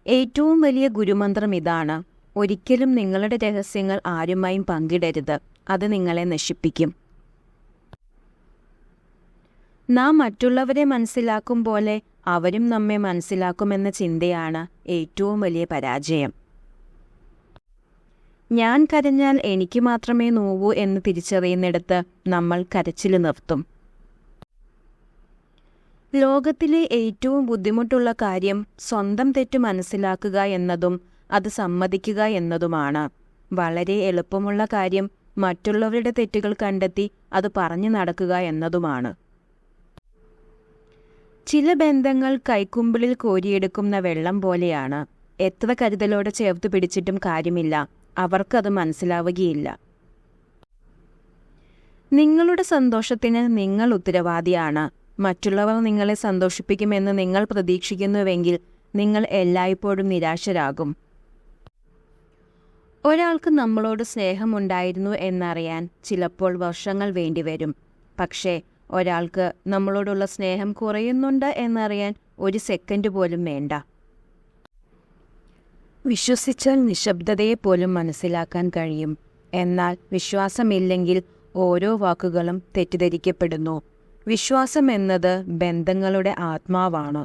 ഏറ്റവും വലിയ ഗുരുമന്ത്രം ഇതാണ്: ഒരിക്കലും നിങ്ങളുടെ രഹസ്യങ്ങൾ ആരുമായും പങ്കിടരുത്. അത് നിങ്ങളെ നശിപ്പിക്കും. നാം മറ്റുള്ളവരെ മനസ്സിലാക്കും പോലെ അവരും നമ്മെ മനസ്സിലാക്കുമെന്ന ചിന്തയാണ് ഏറ്റവും വലിയ പരാജയം. ഞാൻ കരഞ്ഞാൽ എനിക്ക് മാത്രമേ നോവൂ എന്ന് തിരിച്ചറിയുന്നിടത്ത് നമ്മൾ കരച്ചിൽ നിർത്തും. ലോകത്തിലെ ഏറ്റവും ബുദ്ധിമുട്ടുള്ള കാര്യം സ്വന്തം തെറ്റ് മനസ്സിലാക്കുക എന്നതും അത് സമ്മതിക്കുക എന്നതുമാണ്. വളരെ എളുപ്പമുള്ള കാര്യം മറ്റുള്ളവരുടെ തെറ്റുകൾ കണ്ടെത്തി അത് പറഞ്ഞു നടക്കുക എന്നതുമാണ്. ചില ബന്ധങ്ങൾ കൈക്കുമ്പിളിൽ കോരിയെടുക്കുന്ന വെള്ളം പോലെയാണ്. എത്ര കരുതലോടെ ചേർത്ത് പിടിച്ചിട്ടും കാര്യമില്ല, അവർക്കത് മനസ്സിലാവുകയില്ല. നിങ്ങളുടെ സന്തോഷത്തിന് നിങ്ങൾ ഉത്തരവാദിയാണ്. മറ്റുള്ളവർ നിങ്ങളെ സന്തോഷിപ്പിക്കുമെന്ന് നിങ്ങൾ പ്രതീക്ഷിക്കുന്നുവെങ്കിൽ നിങ്ങൾ എല്ലായ്പ്പോഴും നിരാശരാകും. ഒരാൾക്ക് നമ്മളോട് സ്നേഹമുണ്ടായിരുന്നു എന്നറിയാൻ ചിലപ്പോൾ വർഷങ്ങൾ വേണ്ടിവരും. പക്ഷേ ഒരാൾക്ക് നമ്മളോടുള്ള സ്നേഹം കുറയുന്നുണ്ട് എന്നറിയാൻ ഒരു സെക്കൻഡ് പോലും വേണ്ട. വിശ്വസിച്ചാൽ നിശബ്ദതയെപ്പോലും മനസ്സിലാക്കാൻ കഴിയും. എന്നാൽ വിശ്വാസമില്ലെങ്കിൽ ഓരോ വാക്കുകളും തെറ്റിദ്ധരിക്കപ്പെടുന്നു. വിശ്വാസം എന്നത് ബന്ധങ്ങളുടെ ആത്മാവാണ്.